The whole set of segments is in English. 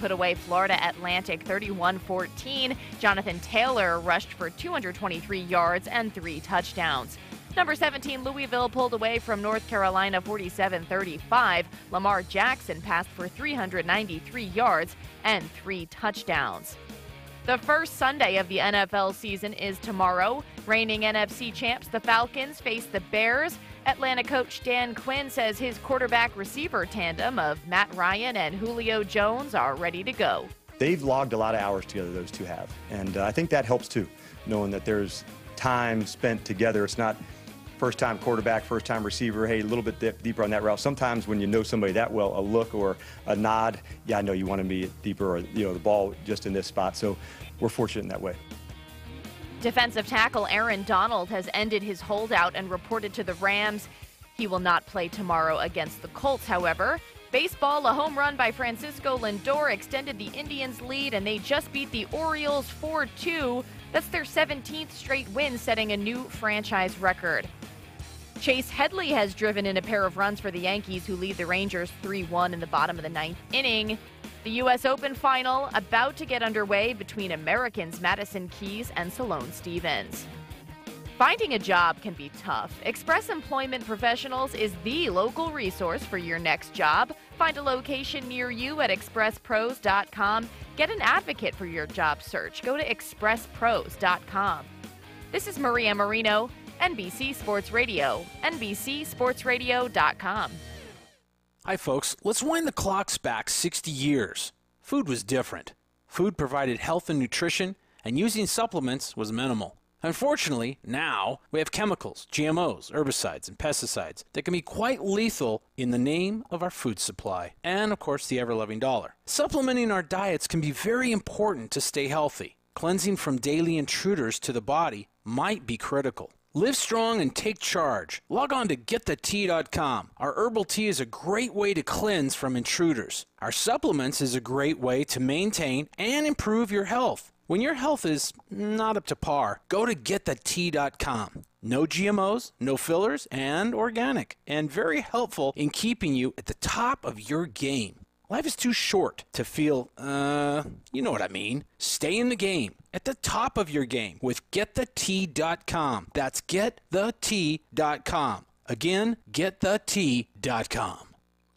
put away Florida Atlantic 31-14. Jonathan Taylor rushed for 223 yards and 3 touchdowns. Number 17, Louisville pulled away from North Carolina 47-35. Lamar Jackson passed for 393 yards and 3 touchdowns. The first Sunday of the NFL season is tomorrow. Reigning NFC champs, the Falcons, face the Bears. Atlanta coach Dan Quinn says his quarterback-receiver tandem of Matt Ryan and Julio Jones are ready to go. They've logged a lot of hours together, those two have. And I think that helps too, knowing that there's time spent together. It's not first-time quarterback, first-time receiver, hey, a little bit deeper on that route. Sometimes when you know somebody that well, a look or a nod, yeah, I know you want to be deeper, or the ball just in this spot. So we're fortunate in that way. Defensive tackle Aaron Donald has ended his holdout and reported to the Rams. He will not play tomorrow against the Colts, however. Baseball, a home run by Francisco Lindor extended the Indians' lead, and they just beat the Orioles 4-2. That's their 17th straight win, setting a new franchise record. Chase Headley has driven in a pair of runs for the Yankees, who lead the Rangers 3-1 in the bottom of the 9th inning. The U.S. Open final about to get underway between Americans Madison Keys and Sloane Stephens. Finding a job can be tough. Express Employment Professionals is the local resource for your next job. Find a location near you at expresspros.com. Get an advocate for your job search. Go to expresspros.com. This is Maria Marino, NBC Sports Radio, NBCSportsRadio.com. Hi, folks. Let's wind the clocks back 60 years. Food was different. Food provided health and nutrition, and using supplements was minimal. Unfortunately, now we have chemicals, GMOs, herbicides, and pesticides that can be quite lethal in the name of our food supply and, of course, the ever-loving dollar. Supplementing our diets can be very important to stay healthy. Cleansing from daily intruders to the body might be critical. Live strong and take charge. Log on to getthetea.com. Our herbal tea is a great way to cleanse from intruders. Our supplements is a great way to maintain and improve your health. When your health is not up to par, go to getthetea.com. No GMOs, no fillers, and organic, and very helpful in keeping you at the top of your game. Life is too short to feel, you know what I mean. Stay in the game, at the top of your game with getthetea.com. That's getthetea.com. Again, getthetea.com.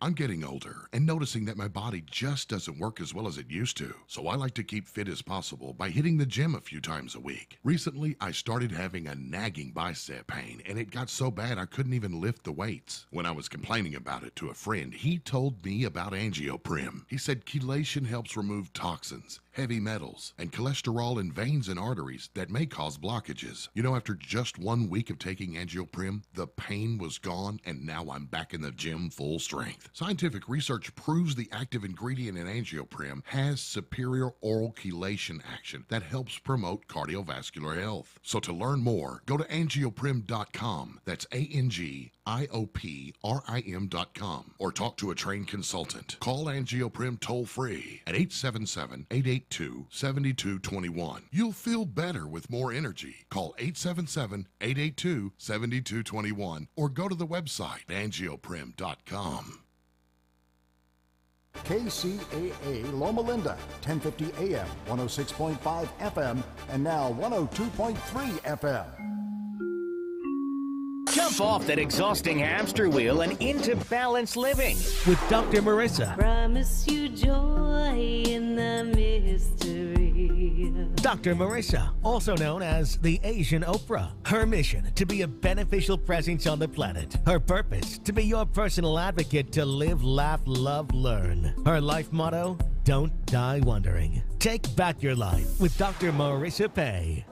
I'm getting older and noticing that my body just doesn't work as well as it used to. So I like to keep fit as possible by hitting the gym a few times a week. Recently, I started having a nagging bicep pain, and it got so bad I couldn't even lift the weights. When I was complaining about it to a friend, he told me about Angioprim. He said chelation helps remove toxins, heavy metals, and cholesterol in veins and arteries that may cause blockages. You know, after just 1 week of taking Angioprim, the pain was gone, and now I'm back in the gym full strength. Scientific research proves the active ingredient in Angioprim has superior oral chelation action that helps promote cardiovascular health. So to learn more, go to angioprim.com. That's ANGIOPRIM.com, or talk to a trained consultant. Call Angioprim toll-free at 877-882-7221. You'll feel better with more energy. Call 877-882-7221 or go to the website angioprim.com. KCAA Loma Linda, 1050 AM, 106.5 FM, and now 102.3 FM. Jump off that exhausting hamster wheel and into balanced living with Dr. Marissa. Promise you joy in the mystery. Dr. Marissa, also known as the Asian Oprah. Her mission, to be a beneficial presence on the planet. Her purpose, to be your personal advocate to live, laugh, love, learn. Her life motto, don't die wondering. Take back your life with Dr. Marissa Pay.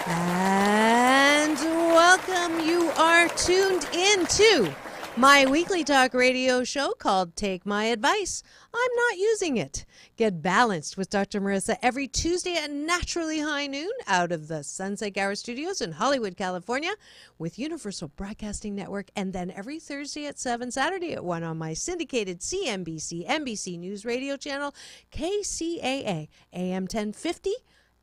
And welcome. You are tuned in to my weekly talk radio show called Take My Advice. I'm not using it. Get balanced with Dr. Marissa every Tuesday at naturally high noon out of the Sunset Gower Studios in Hollywood, California with Universal Broadcasting Network, and then every Thursday at 7, Saturday at 1 on my syndicated CNBC, NBC News Radio channel, KCAA, AM 1050,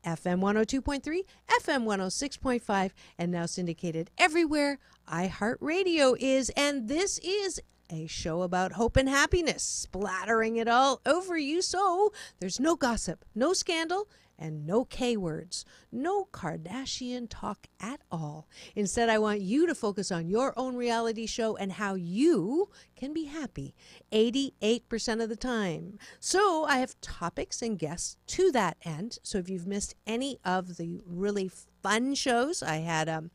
FM 102.3, FM 106.5, and now syndicated everywhere iHeartRadio is. And this is a show about hope and happiness, splattering it all over you so there's no gossip, no scandal, and no K words, no Kardashian talk at all. Instead, I want you to focus on your own reality show and how you can be happy 88% of the time. So I have topics and guests to that end. So if you've missed any of the really fun shows, I had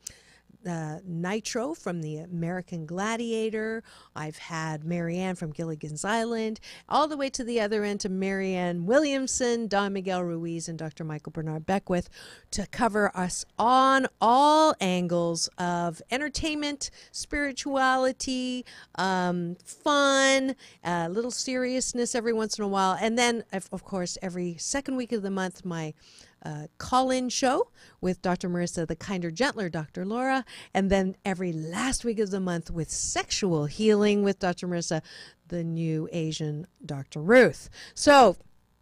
Nitro from the American Gladiator. I've had Marianne from Gilligan's Island, all the way to the other end to Marianne Williamson, Don Miguel Ruiz, and Dr. Michael Bernard Beckwith to cover us on all angles of entertainment, spirituality, fun, a little seriousness every once in a while. And then, of course, every second week of the month, my call-in show with Dr. Marissa, the kinder, gentler Dr. Laura, and then every last week of the month with sexual healing with Dr. Marissa, the new Asian Dr. Ruth. So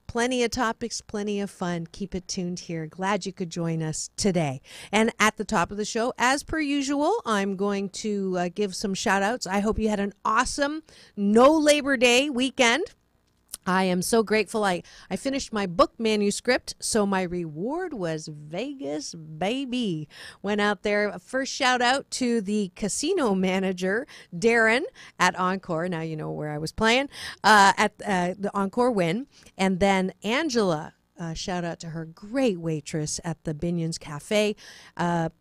plenty of topics, plenty of fun. Keep it tuned here. Glad you could join us today. And at the top of the show, as per usual, I'm going to give some shout outs. I hope you had an awesome no Labor Day weekend. I am so grateful. I finished my book manuscript, so my reward was Vegas, baby. Went out there. First shout out to the casino manager, Darren, at Encore. Now you know where I was playing, at the Encore Win. And then Angela. Shout out to her, great waitress at the Binion's Cafe.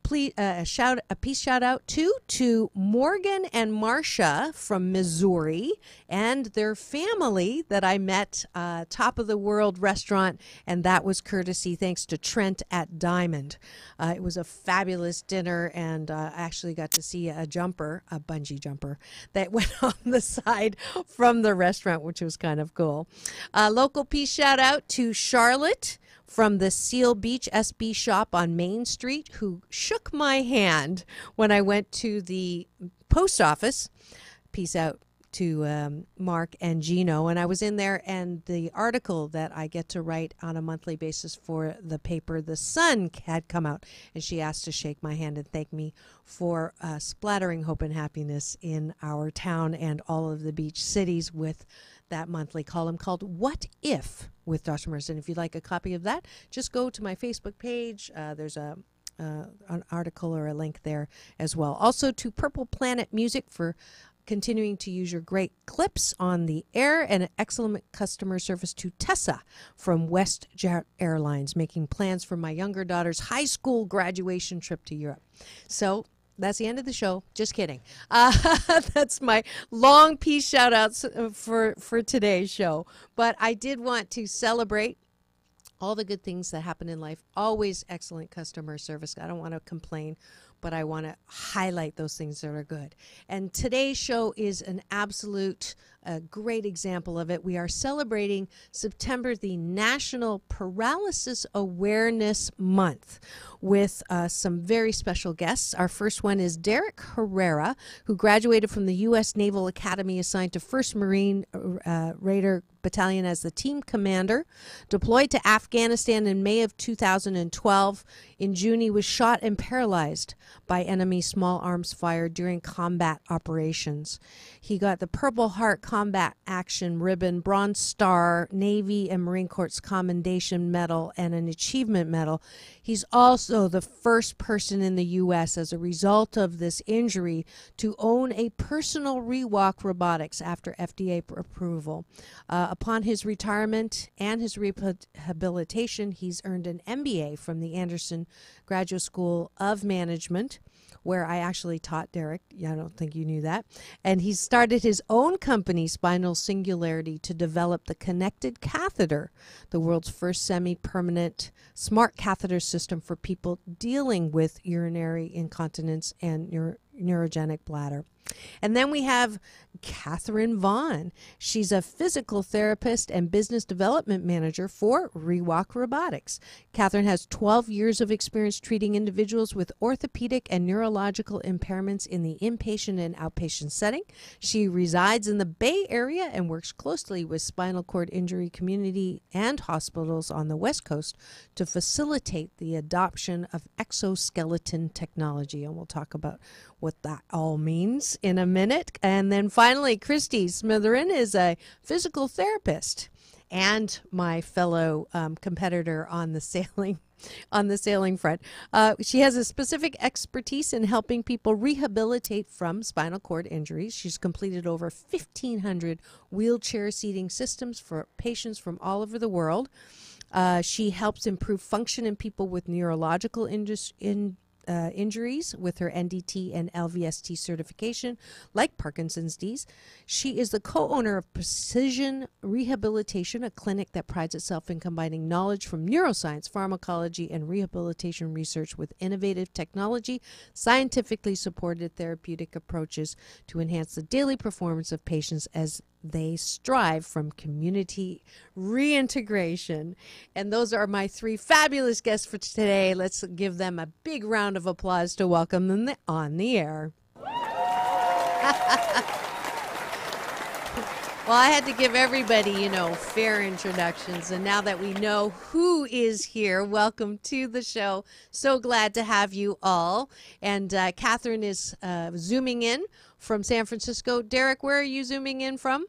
Please, a peace shout out to Morgan and Marcia from Missouri and their family that I met Top of the World restaurant, and that was courtesy thanks to Trent at Diamond. It was a fabulous dinner, and I actually got to see a bungee jumper that went on the side from the restaurant, which was kind of cool. Local peace shout out to Charlotte from the Seal Beach SB shop on Main Street, who shook my hand when I went to the post office. Peace out to Mark and Gino. And I was in there, and the article that I get to write on a monthly basis for the paper, The Sun, had come out, and she asked to shake my hand and thank me for splattering hope and happiness in our town and all of the beach cities with that monthly column called What If with Dr. Marissa. And if you'd like a copy of that, just go to my Facebook page. There's an article or a link there as well. Also to Purple Planet Music for continuing to use your great clips on the air, and an excellent customer service to Tessa from WestJet Airlines, making plans for my younger daughter's high school graduation trip to Europe. So that's the end of the show. Just kidding. That's my long piece shout outs for today's show. But I did want to celebrate all the good things that happen in life. Always excellent customer service. I don't want to complain, but I want to highlight those things that are good. And today's show is an absolute great example of it. We are celebrating September, the National Paralysis Awareness Month, with some very special guests. Our first one is Derek Herrera, who graduated from the U.S. Naval Academy, assigned to 1st Marine Raider Battalion as the team commander, deployed to Afghanistan in May of 2012. In June, he was shot and paralyzed by enemy small arms fire during combat operations. He got the Purple Heart Combat Action Ribbon, Bronze Star, Navy and Marine Corps Commendation Medal, and an Achievement Medal. He's also the first person in the U.S. as a result of this injury to own a personal rewalk robotics after FDA approval. Upon his retirement and his rehabilitation, he's earned an MBA from the Anderson Graduate School of Management, where I actually taught Derek. Yeah, I don't think you knew that. And he started his own company, Spinal Singularity, to develop the connected catheter, the world's first semi-permanent smart catheter system for people dealing with urinary incontinence and neurogenic bladder. And then we have Catherine Vaughn. She's a physical therapist and business development manager for Rewalk Robotics. Catherine has 12 years of experience treating individuals with orthopedic and neurological impairments in the inpatient and outpatient setting. She resides in the Bay Area and works closely with spinal cord injury community and hospitals on the West Coast to facilitate the adoption of exoskeleton technology. And we'll talk about what that all means. sports in a minute. And then finally, Christy Smitherin is a physical therapist and my fellow competitor on the sailing front. She has a specific expertise in helping people rehabilitate from spinal cord injuries. She's completed over 1,500 wheelchair seating systems for patients from all over the world. She helps improve function in people with neurological injuries with her NDT and LVST certification, like Parkinson's disease. She is the co-owner of Precision Rehabilitation, a clinic that prides itself in combining knowledge from neuroscience, pharmacology, and rehabilitation research with innovative technology, scientifically supported therapeutic approaches to enhance the daily performance of patients as they strive from community reintegration. And those are my three fabulous guests for today. Let's give them a big round of applause to welcome them on the air. Well, I had to give everybody, fair introductions. And now that we know who is here, welcome to the show. So glad to have you all. And Catherine is zooming in from San Francisco. Derek, where are you zooming in from?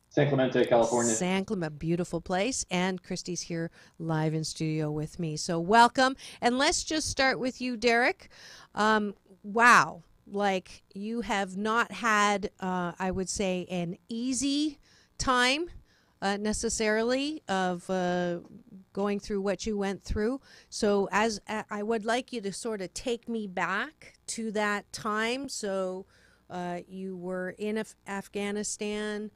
San Clemente, California. San Clemente, beautiful place. And Christy's here live in studio with me. So welcome. And let's just start with you, Derek. Wow. Like, you have not had, I would say, an easy time necessarily of going through what you went through. So I would like you to sort of take me back to that time. So you were in Afghanistan.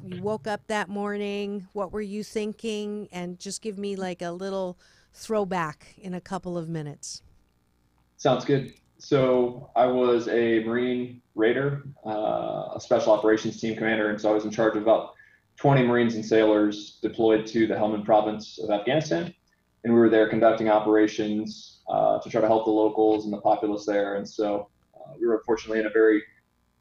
You woke up that morning. What were you thinking? And just give me like a little throwback in a couple of minutes. Sounds good. So I was a Marine Raider, a special operations team commander, and so I was in charge of about 20 Marines and sailors deployed to the Helmand province of Afghanistan. And we were there conducting operations to try to help the locals and the populace there. And so we were unfortunately in a very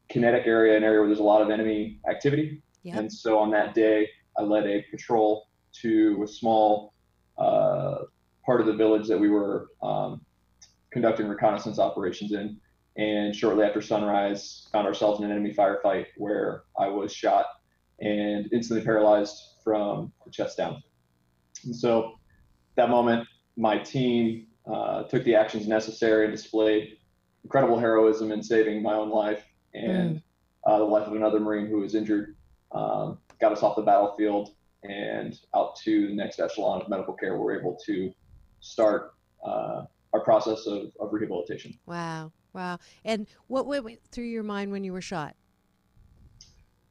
kinetic area, an area where there's a lot of enemy activity. Yep. And so on that day, I led a patrol to a small part of the village that we were conducting reconnaissance operations in. And shortly after sunrise, found ourselves in an enemy firefight where I was shot and instantly paralyzed from the chest down. And so that moment, my team took the actions necessary and displayed incredible heroism in saving my own life and the life of another Marine who was injured. Got us off the battlefield and out to the next echelon of medical care. We're able to start our process of rehabilitation. Wow. And what went through your mind when you were shot?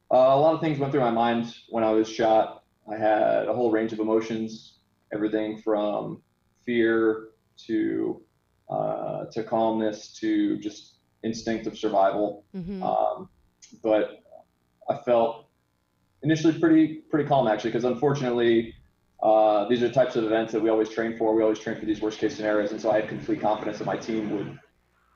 A lot of things went through my mind when I was shot. I had a whole range of emotions, everything from fear to calmness to just instinct of survival. Mm-hmm. But I felt initially pretty calm, actually, because unfortunately these are the types of events that we always train for. We always train for these worst case scenarios, and so I had complete confidence that my team would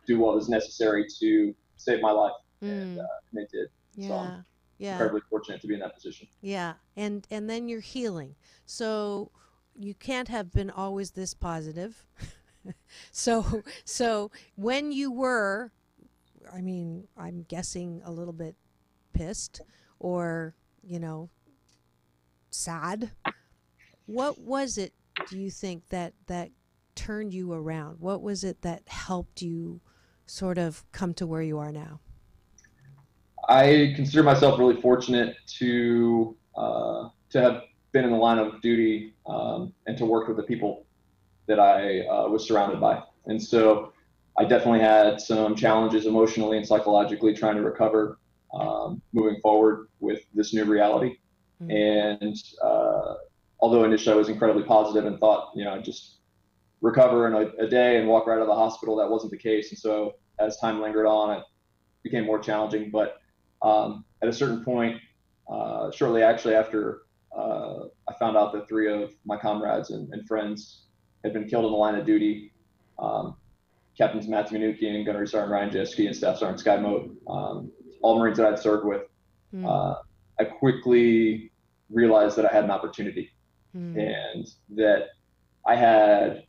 do what was necessary to save my life, and they did. Yeah. So I'm incredibly fortunate to be in that position. Yeah, and then you're healing, so you can't have been always this positive. so when you were, I'm guessing a little bit pissed or sad. What was it, do you think, that turned you around? What was it that helped you sort of come to where you are now? I consider myself really fortunate to have been in the line of duty and to work with the people that I was surrounded by. And so I definitely had some challenges emotionally and psychologically trying to recover moving forward with this new reality. Mm-hmm. And although initially I was incredibly positive and thought, I'd just recover in a day and walk right out of the hospital, that wasn't the case. And so as time lingered on, it became more challenging. But at a certain point, shortly actually after I found out that 3 of my comrades and friends had been killed in the line of duty, Captains Matthew Minukian, Gunnery Sergeant Ryan Jeske, and Staff Sergeant Sky Moat, all Marines that I'd served with, I quickly realized that I had an opportunity and that I had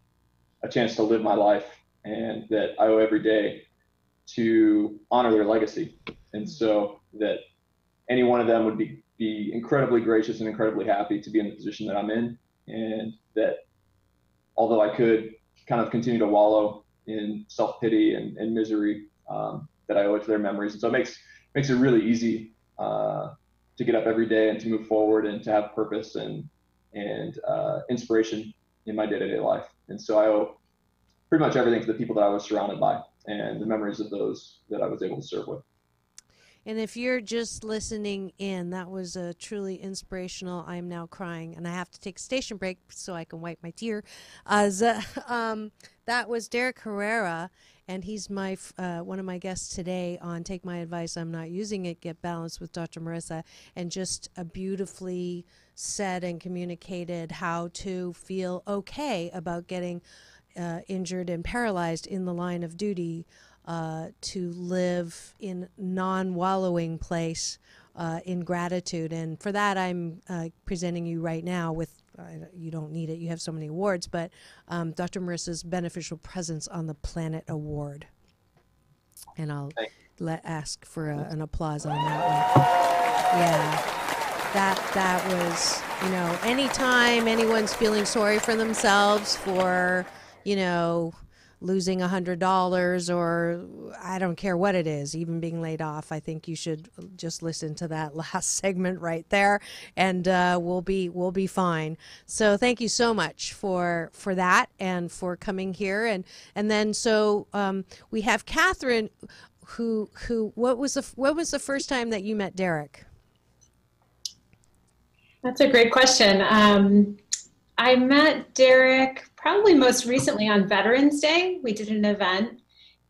a chance to live my life and that I owe every day to honor their legacy. And so that any one of them would be incredibly gracious and incredibly happy to be in the position that I'm in. And that although I could kind of continue to wallow in self-pity and misery, that I owe it to their memories. And so it makes it really easy to get up every day and to move forward and to have purpose and inspiration in my day-to-day life. And so I owe pretty much everything to the people that I was surrounded by and the memories of those that I was able to serve with. And if you're just listening in, that was a truly inspirational. I am now crying, and I have to take a station break so I can wipe my tear. That was Derek Herrera, and he's my one of my guests today on Take My Advice, I'm Not Using It, Get Balanced with Dr. Marissa, and just beautifully said and communicated how to feel okay about getting injured and paralyzed in the line of duty, to live in non-wallowing place in gratitude. And for that, I'm presenting you right now with, you don't need it, you have so many awards, but Dr. Marissa's Beneficial Presence on the Planet Award. And I'll ask for an applause on that one. Yeah, that was, you know, anytime anyone's feeling sorry for themselves for, you know, losing $100 or I don't care what it is, even being laid off, I think you should just listen to that last segment right there, and we'll be fine. So thank you so much for that and for coming here. And then so we have Catherine, who what was the first time that you met Derek? That's a great question. I met Derek probably most recently on Veterans Day. We did an event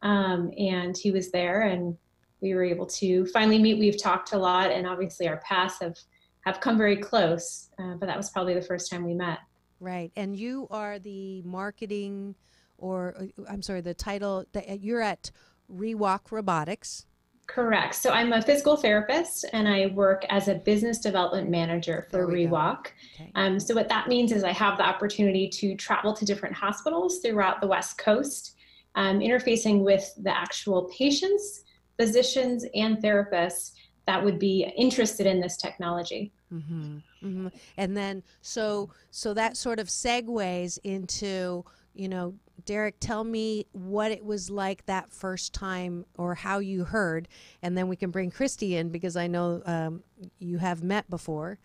and he was there and we were able to finally meet. We've talked a lot and obviously our paths have come very close, but that was probably the first time we met. Right. And you are the marketing, or I'm sorry, the title, you're at Rewalk Robotics. Correct. So I'm a physical therapist and I work as a business development manager for Rewalk. Okay. So what that means is I have the opportunity to travel to different hospitals throughout the West Coast, interfacing with the actual patients, physicians, and therapists that would be interested in this technology. Mm-hmm. Mm-hmm. And then so that sort of segues into, you know, Derek, tell me what it was like that first time or how you heard, and then we can bring Christy in because I know you have met before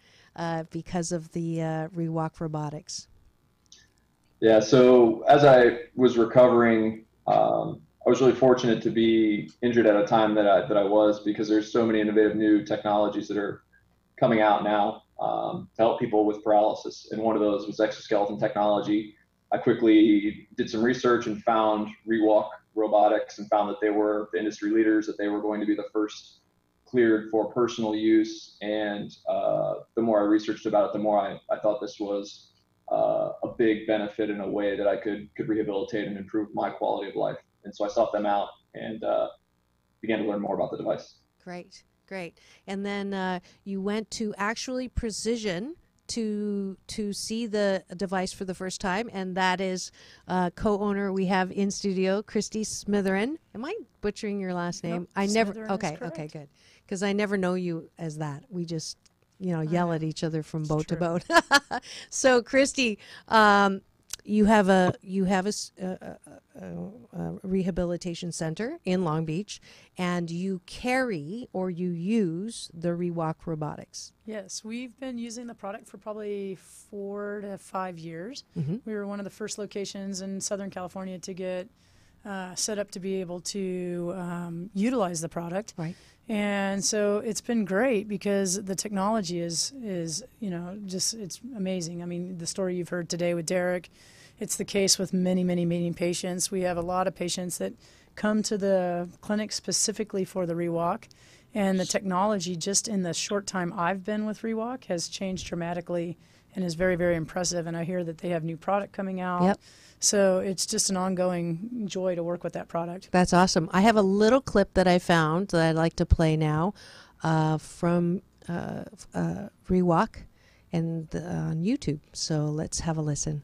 because of the Rewalk Robotics. Yeah, so as I was recovering, I was really fortunate to be injured at a time that I was, because there's so many innovative new technologies that are coming out now to help people with paralysis. And one of those was exoskeleton technology. I quickly did some research and found Rewalk Robotics and found that they were the industry leaders, that they were going to be the first cleared for personal use. And the more I researched about it, the more I thought this was a big benefit in a way that I could rehabilitate and improve my quality of life. And so I sought them out and began to learn more about the device. Great. And then you went to Actually Precision to see the device for the first time, and that is co-owner we have in studio, Christy Smitherin. Am I butchering your last name? Nope, I never. Smitherin Okay, good, because I never know you as that. We just yell at each other from boat to boat. So Christy, you have a rehabilitation center in Long Beach, and you carry or you use the Rewalk Robotics. Yes, we've been using the product for probably 4 to 5 years. Mm-hmm. We were one of the first locations in Southern California to get set up to be able to utilize the product. Right. And so it's been great because the technology is just, it's amazing. I mean, the story you've heard today with Derek, it's the case with many patients. We have a lot of patients that come to the clinic specifically for the Rewalk, and the technology just in the short time I've been with Rewalk has changed dramatically and is very, very impressive. And I hear that they have new product coming out. Yep. So it's just an ongoing joy to work with that product. That's awesome. I have a little clip that I found that I'd like to play now from Rewalk and on YouTube. So let's have a listen.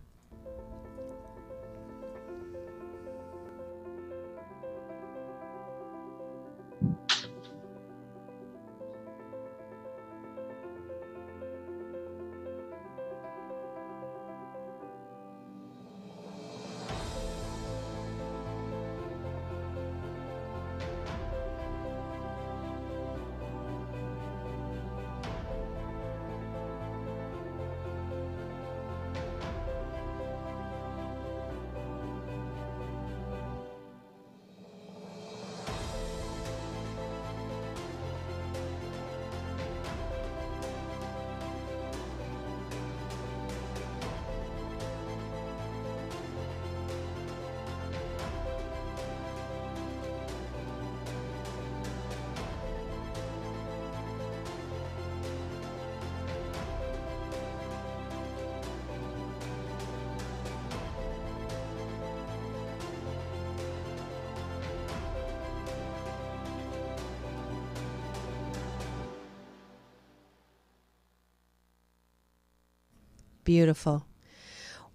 Beautiful.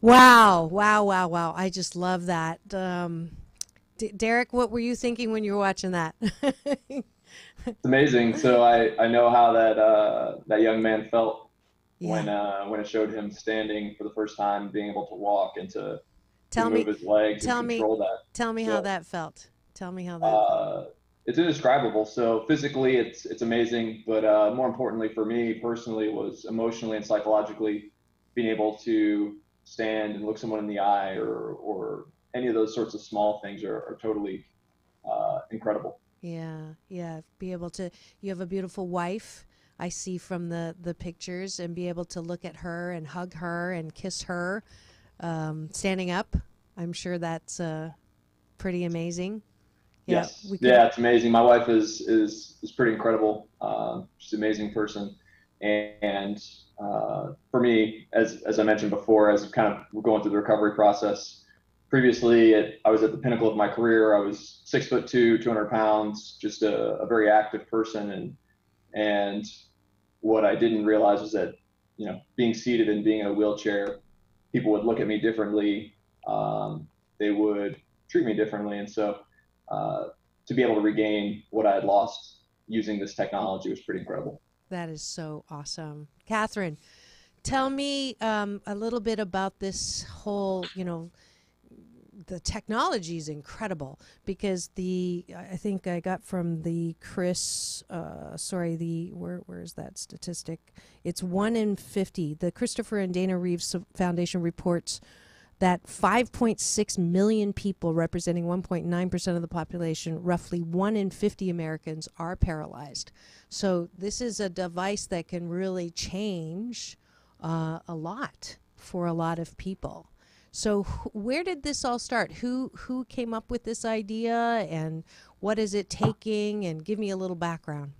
Wow, wow, wow, wow. I just love that. Derek, what were you thinking when you were watching that? It's amazing. So I know how that young man felt when it showed him standing for the first time, being able to walk and to move his legs and control that. Tell me how that felt. Tell me how that felt. It's indescribable. So physically, it's amazing, but more importantly for me personally was emotionally and psychologically being able to stand and look someone in the eye, or any of those sorts of small things are totally incredible. Yeah. Be able to. You have a beautiful wife, I see from the pictures, and be able to look at her and hug her and kiss her, standing up. I'm sure that's pretty amazing. Yes. Yeah, it's amazing. My wife is pretty incredible. She's an amazing person. And for me, as I mentioned before, as kind of going through the recovery process, previously I was at the pinnacle of my career. I was 6'2", 200 pounds, just a very active person. And what I didn't realize was that, being seated and being in a wheelchair, people would look at me differently. They would treat me differently. And so to be able to regain what I had lost using this technology was pretty incredible. That is so awesome. Catherine, tell me a little bit about this whole, the technology is incredible, because I think I got from the where's that statistic? It's 1 in 50. The Christopher and Dana Reeves Foundation reports that 5.6 million people, representing 1.9% of the population, roughly 1 in 50 Americans, are paralyzed. So this is a device that can really change a lot for a lot of people. So where did this all start? Who came up with this idea, and what is it taking? And give me a little background.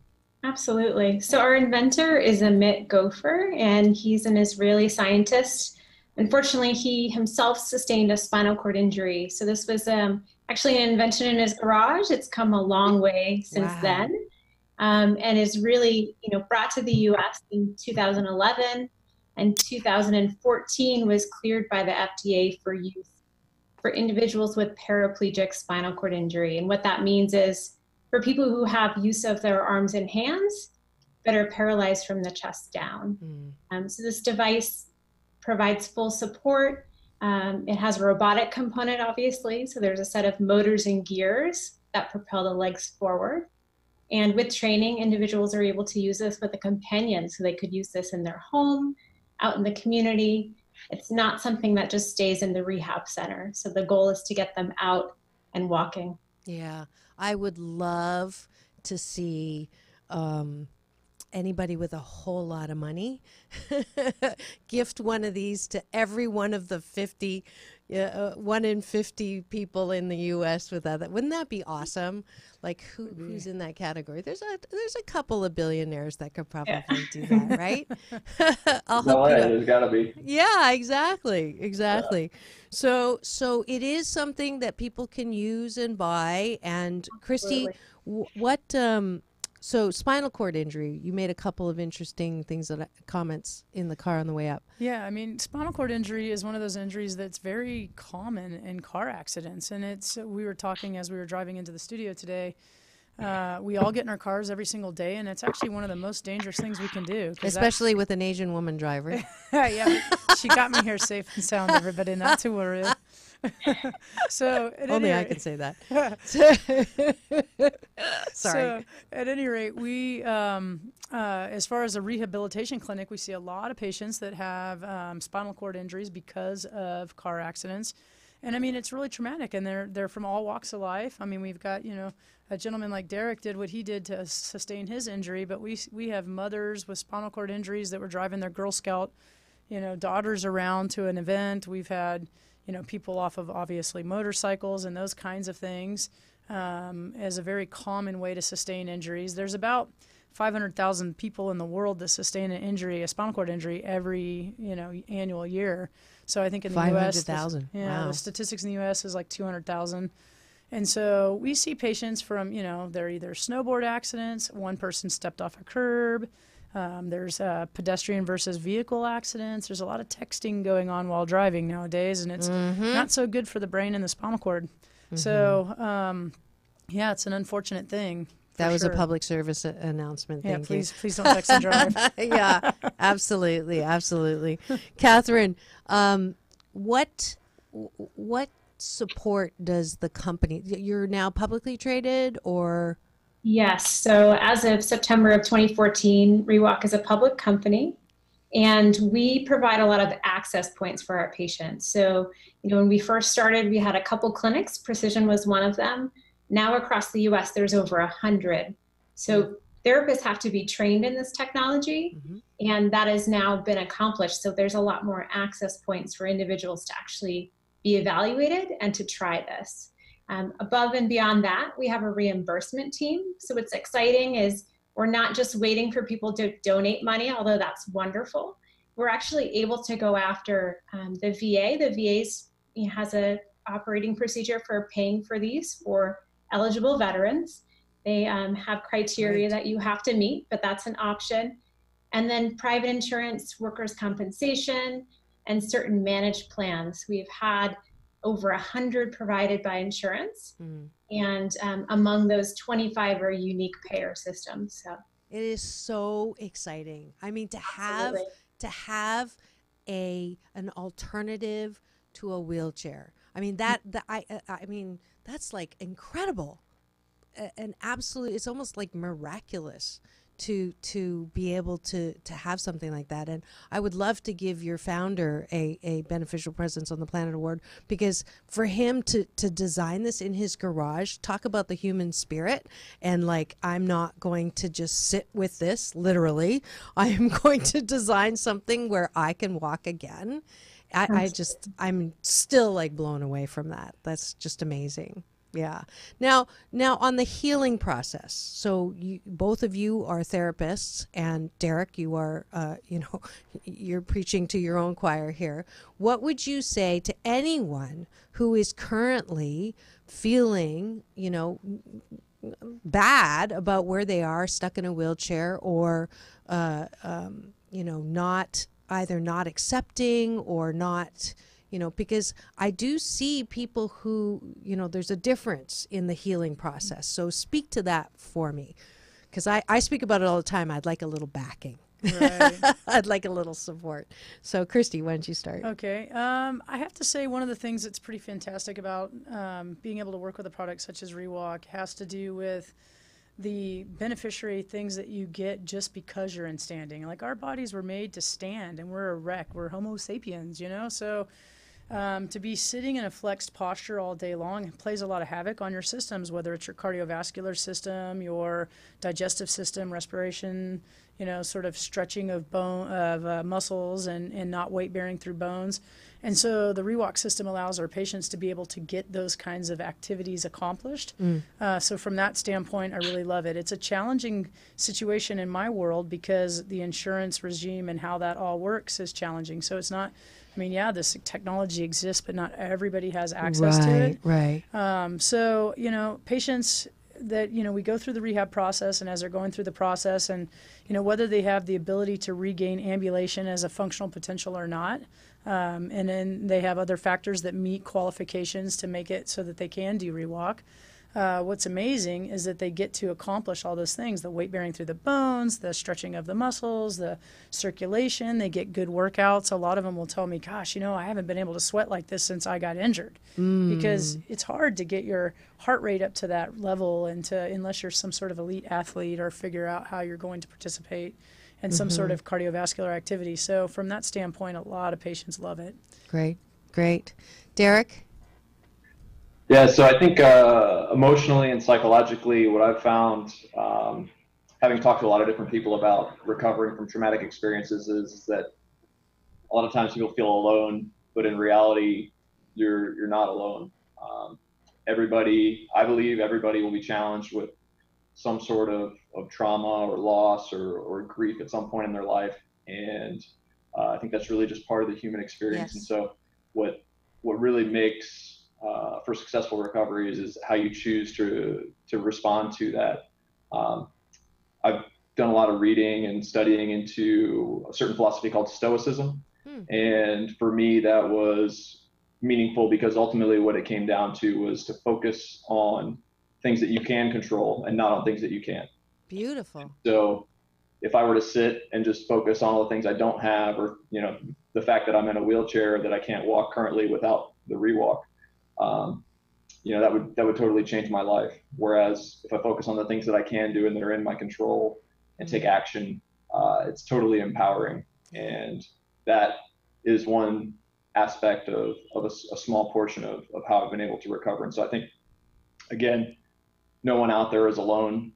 Absolutely. So our inventor is Amit Gopher, and he's an Israeli scientist. Unfortunately, he himself sustained a spinal cord injury. So this was actually an invention in his garage. It's come a long way since then, and is really, brought to the U.S. in 2011, and 2014 was cleared by the FDA for use for individuals with paraplegic spinal cord injury. And what that means is for people who have use of their arms and hands but are paralyzed from the chest down. So this device provides full support. It has a robotic component, obviously. So there's a set of motors and gears that propel the legs forward. And with training, individuals are able to use this with a companion. So they could use this in their home, out in the community. It's not something that just stays in the rehab center. So the goal is to get them out and walking. Yeah, I would love to see anybody with a whole lot of money gift one of these to every one of the 1 in 50 people in the U.S. with that. Wouldn't that be awesome? Like who's in that category? There's a couple of billionaires that could probably do that, right? I'll hook you up. There's got to be. Yeah, exactly. Yeah. So it is something that people can use and buy. And Christy, so spinal cord injury, you made a couple of interesting comments in the car on the way up. Yeah, I mean, spinal cord injury is one of those injuries that's very common in car accidents. And we were talking as we were driving into the studio today, we all get in our cars every single day, and it's actually one of the most dangerous things we can do. Especially with an Asian woman driver. Yeah, she got me here safe and sound, everybody, not to worry. So only I can say that. Sorry. So at any rate, we, as far as a rehabilitation clinic, we see a lot of patients that have spinal cord injuries because of car accidents. And I mean, it's really traumatic, and they're from all walks of life. I mean, we've got, a gentleman like Derek did what he did to sustain his injury, but we have mothers with spinal cord injuries that were driving their Girl Scout, daughters around to an event. We've had, people off of obviously motorcycles and those kinds of things as a very common way to sustain injuries. There's about 500,000 people in the world that sustain an injury, a spinal cord injury, every annual year. So I think in the U.S., 500,000. Wow. The statistics in the U.S. is like 200,000. And so we see patients from, they're either snowboard accidents, one person stepped off a curb, There's pedestrian versus vehicle accidents. There's a lot of texting going on while driving nowadays, and it's not so good for the brain and the spinal cord. So, yeah, it's an unfortunate thing. That was a public service announcement. Yeah, Thank please don't text and drive. Yeah, absolutely, absolutely. Catherine, what support does the company? You're now publicly traded, or? Yes. So as of September of 2014, ReWalk is a public company, and we provide a lot of access points for our patients. So, when we first started, we had a couple clinics. Precision was one of them. Now across the US, there's over 100. So therapists have to be trained in this technology, and that has now been accomplished. So there's a lot more access points for individuals to actually be evaluated and to try this. Above and beyond that, we have a reimbursement team. So what's exciting is we're not just waiting for people to donate money, although that's wonderful. We're actually able to go after the VA. The VA has a operating procedure for paying for these for eligible veterans. They have criteria that you have to meet, but that's an option. And then private insurance, workers' compensation, and certain managed plans. We've had over 100 provided by insurance, and among those, 25 are unique payer systems. So it is so exciting. I mean, to have an alternative to a wheelchair. I mean I mean that's like incredible, and absolutely, it's almost like miraculous to be able to have something like that. And I would love to give your founder a Beneficial Presence on the Planet award, because for him to design this in his garage, talk about the human spirit, and like, I'm not going to just sit with this, literally, I am going to design something where I can walk again. I'm still like blown away from that. That's just amazing. Yeah. Now on the healing process. So both of you are therapists, and Derek, you are, you're preaching to your own choir here. What would you say to anyone who is currently feeling, bad about where they are, stuck in a wheelchair, or, not accepting or not, because I do see people who, there's a difference in the healing process. So speak to that for me, because I speak about it all the time. I'd like a little backing. Right. I'd like a little support. So Christy, why don't you start? Okay. I have to say, one of the things that's pretty fantastic about being able to work with a product such as ReWalk has to do with the beneficiary things that you get just because you're in standing. Like, our bodies were made to stand, and we're a wreck. We're Homo sapiens, so to be sitting in a flexed posture all day long plays a lot of havoc on your systems, whether it's your cardiovascular system, your digestive system, respiration, sort of stretching of muscles and not weight bearing through bones. And so the ReWalk system allows our patients to be able to get those kinds of activities accomplished. So from that standpoint, I really love it. It's a challenging situation in my world because the insurance regime and how that all works is challenging. So it's not, this technology exists, but not everybody has access to it. Right. So, patients that, we go through the rehab process, and as they're going through the process, and, whether they have the ability to regain ambulation as a functional potential or not, and then they have other factors that meet qualifications to make it so that they can do ReWalk. What's amazing is that they get to accomplish all those things: the weight bearing through the bones, the stretching of the muscles, the circulation. They get good workouts. A lot of them will tell me, gosh, I haven't been able to sweat like this since I got injured, because it's hard to get your heart rate up to that level, and unless you're some sort of elite athlete or figure out how you're going to participate in some sort of cardiovascular activity. So from that standpoint, a lot of patients love it. Great. Derek? Yeah, so I think emotionally and psychologically, what I've found, having talked to a lot of different people about recovering from traumatic experiences, is that a lot of times people feel alone, but in reality, you're not alone. I believe everybody will be challenged with some sort of trauma or loss or grief at some point in their life, and I think that's really just part of the human experience. Yes. And so what really makes for successful recovery is how you choose to respond to that. done a lot of reading and studying into a certain philosophy called Stoicism. And for me, that was meaningful because ultimately what it came down to was to focus on things that you can control and not on things that you can't. Beautiful. So if I were to sit and just focus on all the things I don't have, or, you know, the fact that I'm in a wheelchair, that I can't walk currently without the rewalk, you know, that would totally change my life. Whereas if I focus on the things that I can do and that are in my control and take action, it's totally empowering. And that is one aspect of a small portion of how I've been able to recover. And so I think, again, no one out there is alone.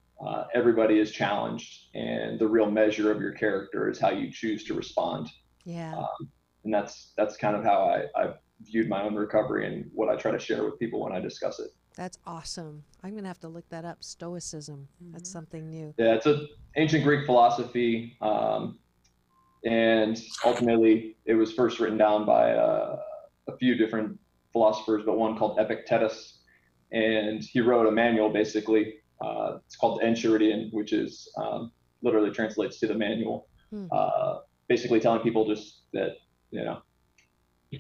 Everybody is challenged, and the real measure of your character is how you choose to respond. Yeah. And that's kind of how I've viewed my own recovery and what I try to share with people when I discuss it. That's awesome. I'm going to have to look that up. Stoicism. That's something new. Yeah, it's an ancient Greek philosophy. And ultimately, it was first written down by a few different philosophers, but one called Epictetus. And he wrote a manual, basically. It's called the Enchiridion, which is literally translates to the manual. Basically telling people just that, you know,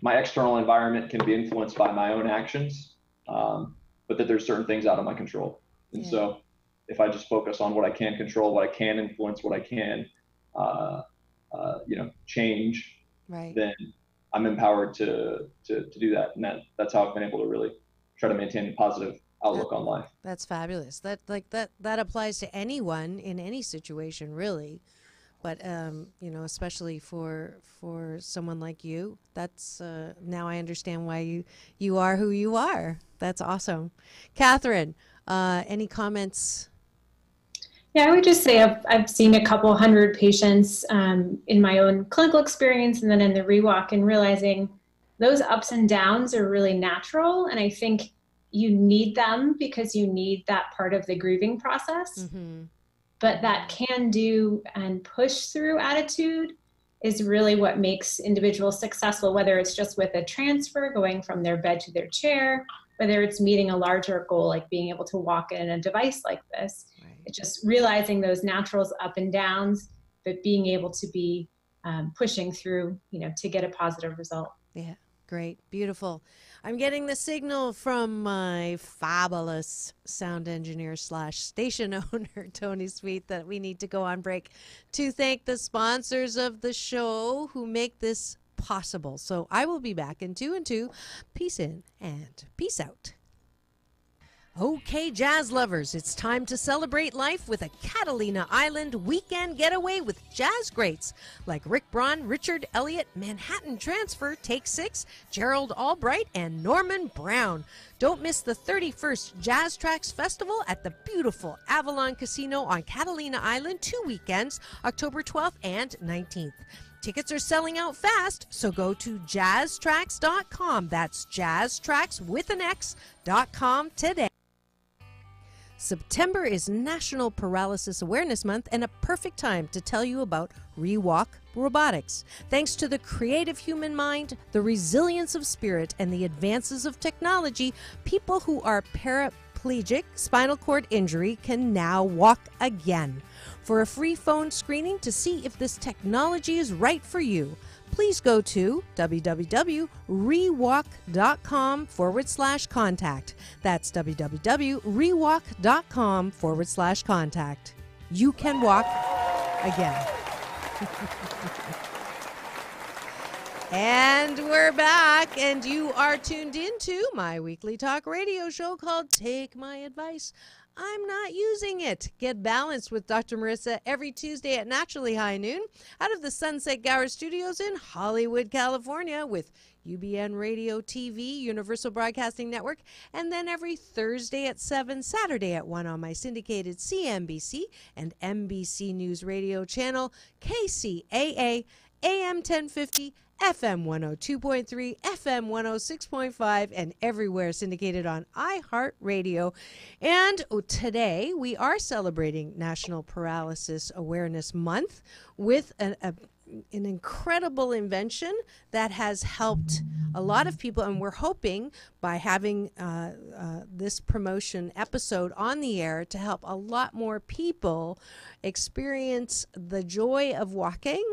my external environment can be influenced by my own actions, but that there's certain things out of my control. And so if I just focus on what I can control, what I can influence, what I can, you know, change, then I'm empowered to do that. And that's how I've been able to really try to maintain a positive outlook on life. That's fabulous. That applies to anyone in any situation, really. But you know, especially for someone like you, that's now I understand why you are who you are. That's awesome. Catherine, any comments? Yeah, I would just say I've seen a couple hundred patients in my own clinical experience and then in the rewalk, and realizing those ups and downs are really natural. And I think you need them because you need that part of the grieving process. But that can do and push through attitude is really what makes individuals successful, whether it's just with a transfer, going from their bed to their chair, whether it's meeting a larger goal, like being able to walk in a device like this. It's just realizing those naturals up and downs, but being able to be pushing through, you know, to get a positive result. Yeah, great, beautiful. I'm getting the signal from my fabulous sound engineer / station owner, Tony Sweet, that we need to go on break to thank the sponsors of the show who make this possible. So I will be back in 2 and 2. Peace in and peace out. Okay, jazz lovers, it's time to celebrate life with a Catalina Island weekend getaway with jazz greats like Rick Braun, Richard Elliott, Manhattan Transfer, Take 6, Gerald Albright, and Norman Brown. Don't miss the 31st Jazz Tracks Festival at the beautiful Avalon Casino on Catalina Island 2 weekends, October 12th and 19th. Tickets are selling out fast, so go to jazztracks.com. That's jazztracks with an X.com today. September is National Paralysis Awareness Month and a perfect time to tell you about Rewalk Robotics. Thanks to the creative human mind, the resilience of spirit, and the advances of technology, people who are paraplegic, spinal cord injury can now walk again. For a free phone screening to see if this technology is right for you, please go to www.rewalk.com/contact. That's www.rewalk.com/contact. You can walk again. And we're back, and you are tuned into my weekly talk radio show called Take My Advice. I'm not using it. Get balanced with Dr. Marissa every Tuesday at naturally high noon out of the Sunset Gower Studios in Hollywood, California with UBN Radio TV, Universal Broadcasting Network, and then every Thursday at 7, Saturday at 1 on my syndicated CNBC and NBC News Radio channel, KCAA, AM 1050, FM 102.3, FM 106.5, and everywhere syndicated on iHeartRadio. And today we are celebrating National Paralysis Awareness Month with an incredible invention that has helped a lot of people, and we're hoping by having this promotion episode on the air to help a lot more people experience the joy of walking,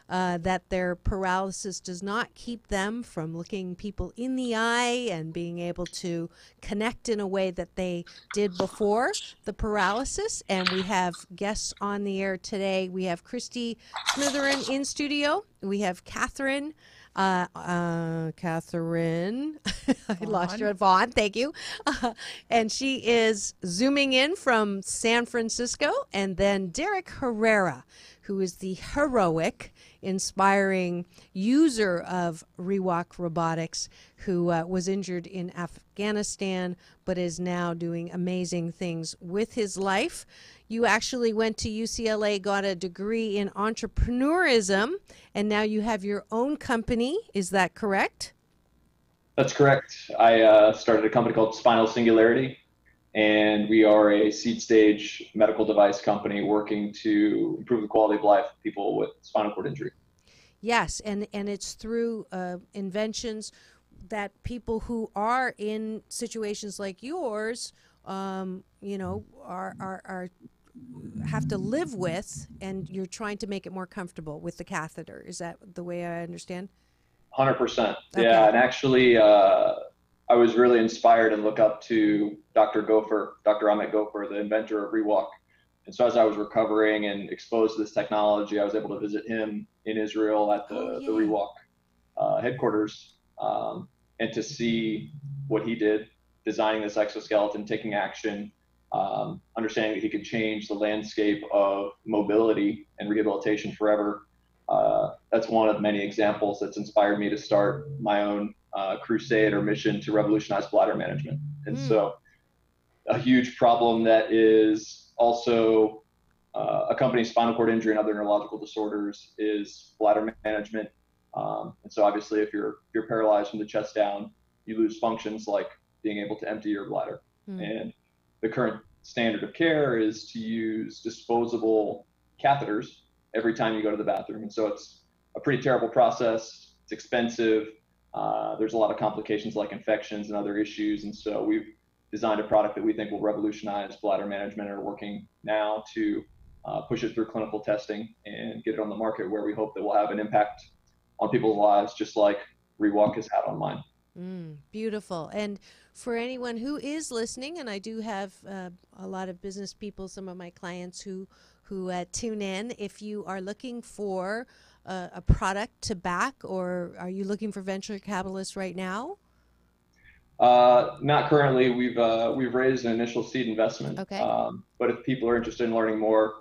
that their paralysis does not keep them from looking people in the eye and being able to connect in a way that they did before the paralysis. And we have guests on the air today. We have Christy Smitherin in studio. We have Catherine. Catherine, I lost your Vaughn, thank you. And she is zooming in from San Francisco. And then Derek Herrera, who is the heroic, inspiring user of Rewalk Robotics, who was injured in Afghanistan, but is now doing amazing things with his life. You actually went to UCLA, got a degree in entrepreneurism, and now you have your own company. Is that correct? That's correct. I started a company called Spinal Singularity, and we are a seed stage medical device company working to improve the quality of life of people with spinal cord injury. Yes, and it's through inventions that people who are in situations like yours, are have to live with, and you're trying to make it more comfortable with the catheter. Is that the way I understand? 100%. Okay. Yeah, and actually, I was really inspired and look up to Dr. Ahmet Gopher, the inventor of Rewalk. And so as I was recovering and exposed to this technology, I was able to visit him in Israel at the Rewalk headquarters, and to see what he did, designing this exoskeleton, taking action, understanding that he could change the landscape of mobility and rehabilitation forever. That's one of many examples that's inspired me to start my own crusade or mission to revolutionize bladder management. And so a huge problem that is also accompanies spinal cord injury and other neurological disorders is bladder management. And so obviously if you're paralyzed from the chest down, you lose functions like being able to empty your bladder. And the current standard of care is to use disposable catheters every time you go to the bathroom. And so it's a pretty terrible process. It's expensive. There's a lot of complications like infections and other issues. And so we've designed a product that we think will revolutionize bladder management, and are working now to push it through clinical testing and get it on the market, where we hope that we'll have an impact on people's lives, just like Rewalk has had on mine. Beautiful. And for anyone who is listening, and I do have a lot of business people, some of my clients who tune in, if you are looking for a product to back, or are you looking for venture capitalists right now? Not currently. We've raised an initial seed investment. Okay. But if people are interested in learning more,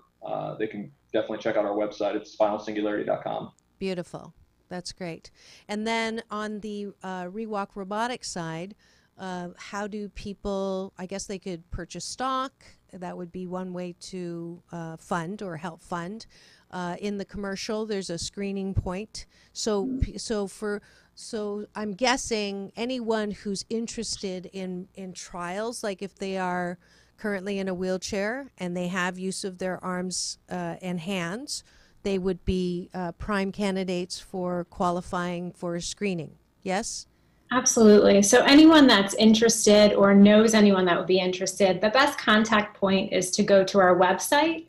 they can definitely check out our website. It's spinalsingularity.com. Beautiful. That's great. And then on the Rewalk Robotics side, how do people, I guess they could purchase stock. That would be one way to fund or help fund. In the commercial, there's a screening point. So I'm guessing anyone who's interested in trials, like if they are currently in a wheelchair and they have use of their arms and hands, they would be prime candidates for qualifying for a screening. Yes? Absolutely. So anyone that's interested or knows anyone that would be interested, the best contact point is to go to our website,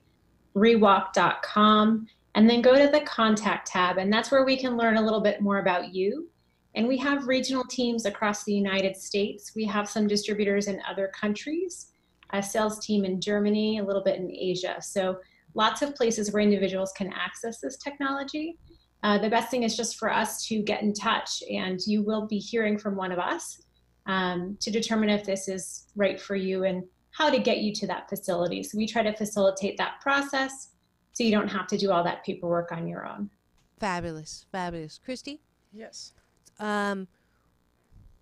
rewalk.com, and then go to the contact tab. And that's where we can learn a little bit more about you. And we have regional teams across the United States. We have some distributors in other countries, a sales team in Germany, a little bit in Asia. So lots of places where individuals can access this technology. The best thing is just for us to get in touch, and you will be hearing from one of us to determine if this is right for you and how to get you to that facility. So we try to facilitate that process so you don't have to do all that paperwork on your own. Fabulous, fabulous. Christy? Yes.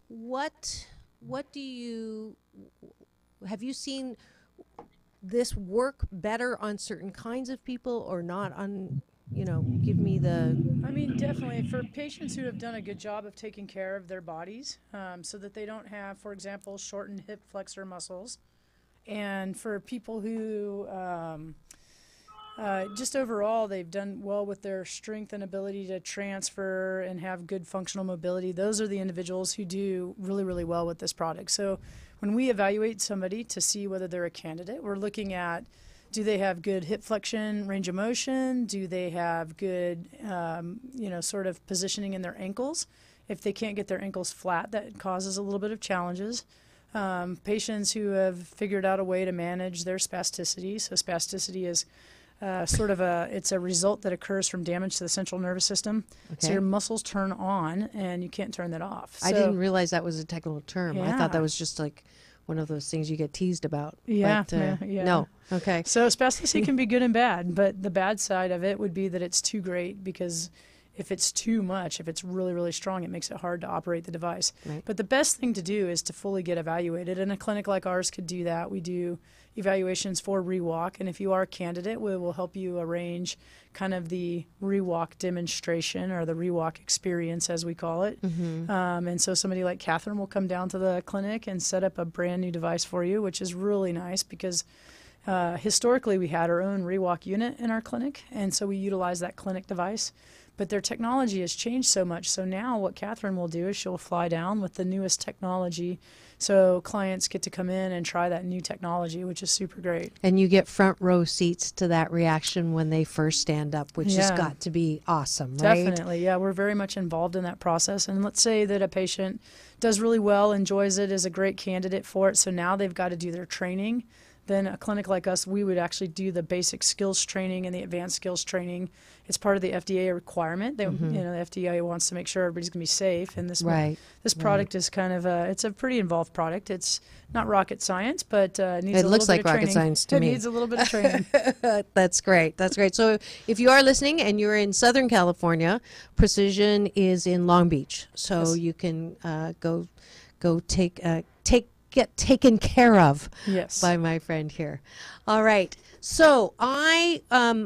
What do you, have you seen this work better on certain kinds of people or not on, give me the... I mean, definitely for patients who have done a good job of taking care of their bodies so that they don't have, for example, shortened hip flexor muscles. And for people who Just overall, they've done well with their strength and ability to transfer and have good functional mobility. Those are the individuals who do really, really well with this product. So when we evaluate somebody to see whether they're a candidate, we're looking at, do they have good hip flexion, range of motion? Do they have good, sort of positioning in their ankles? If they can't get their ankles flat, that causes a little bit of challenges. Patients who have figured out a way to manage their spasticity. So spasticity is it's a result that occurs from damage to the central nervous system. Okay. So your muscles turn on and you can't turn that off. I didn't realize that was a technical term. I thought that was just like one of those things you get teased about. Yeah, but, yeah. No. Okay. So spasticity can be good and bad, but the bad side of it would be that it's too great, because if it's too much, if it's really, really strong, it makes it hard to operate the device. Right. But the best thing to do is to fully get evaluated. And a clinic like ours could do that. We do evaluations for ReWalk. And if you are a candidate, we will help you arrange kind of the ReWalk demonstration, or the ReWalk experience, as we call it. Mm-hmm. And so somebody like Catherine will come down to the clinic and set up a brand new device for you, which is really nice, because historically we had our own ReWalk unit in our clinic. And so we utilize that clinic device. But their technology has changed so much. So now what Catherine will do is she'll fly down with the newest technology. So clients get to come in and try that new technology, which is super great. And you get front row seats to that reaction when they first stand up, which has got to be awesome, right? Definitely, yeah. We're very much involved in that process. And let's say that a patient does really well, enjoys it, is a great candidate for it. So now they've got to do their training. Then a clinic like us, we would actually do the basic skills training and the advanced skills training. It's part of the FDA requirement. They, the FDA wants to make sure everybody's going to be safe. And this product is kind of it's a pretty involved product. It's not rocket science, but needs it a looks little like bit of rocket training. science to me. It needs a little bit of training. That's great. That's great. So if you are listening and you're in Southern California, Precision is in Long Beach. So you can go get taken care of by my friend here. All right. So I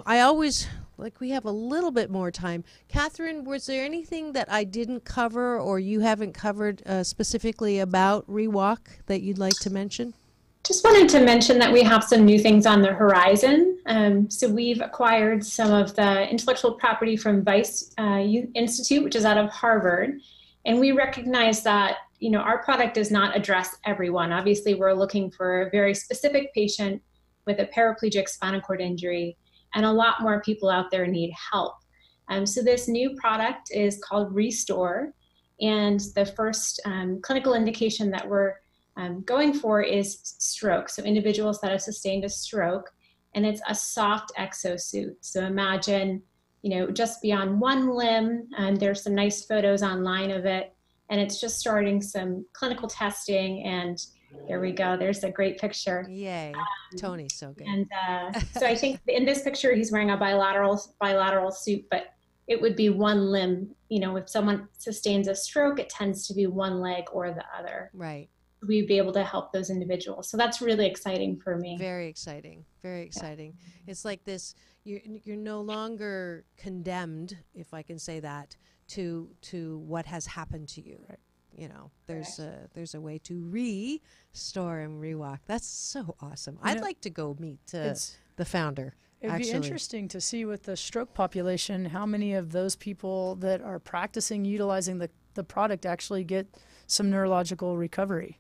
always, like, we have a little bit more time. Catherine, was there anything that I didn't cover or you haven't covered specifically about ReWalk that you'd like to mention? Just wanted to mention that we have some new things on the horizon. So we've acquired some of the intellectual property from Vice Institute, which is out of Harvard. And we recognize that, our product does not address everyone. Obviously, we're looking for a very specific patient with a paraplegic spinal cord injury, and a lot more people out there need help. So this new product is called Restore, and the first clinical indication that we're going for is stroke. So individuals that have sustained a stroke, and it's a soft exosuit. So imagine, just beyond one limb, and there's some nice photos online of it, and it's just starting some clinical testing, and there we go. There's a great picture. Yay. Tony's so good. And so I think in this picture, he's wearing a bilateral suit, but it would be one limb. If someone sustains a stroke, it tends to be one leg or the other. Right. We'd be able to help those individuals. So that's really exciting for me. Very exciting. Very exciting. Yeah. It's like this, you're no longer condemned, if I can say that, to what has happened to you. Right. There's a way to restore and ReWalk. That's so awesome. I'd like to go meet the founder. It'd be interesting to see with the stroke population how many of those people that are practicing utilizing the product actually get some neurological recovery.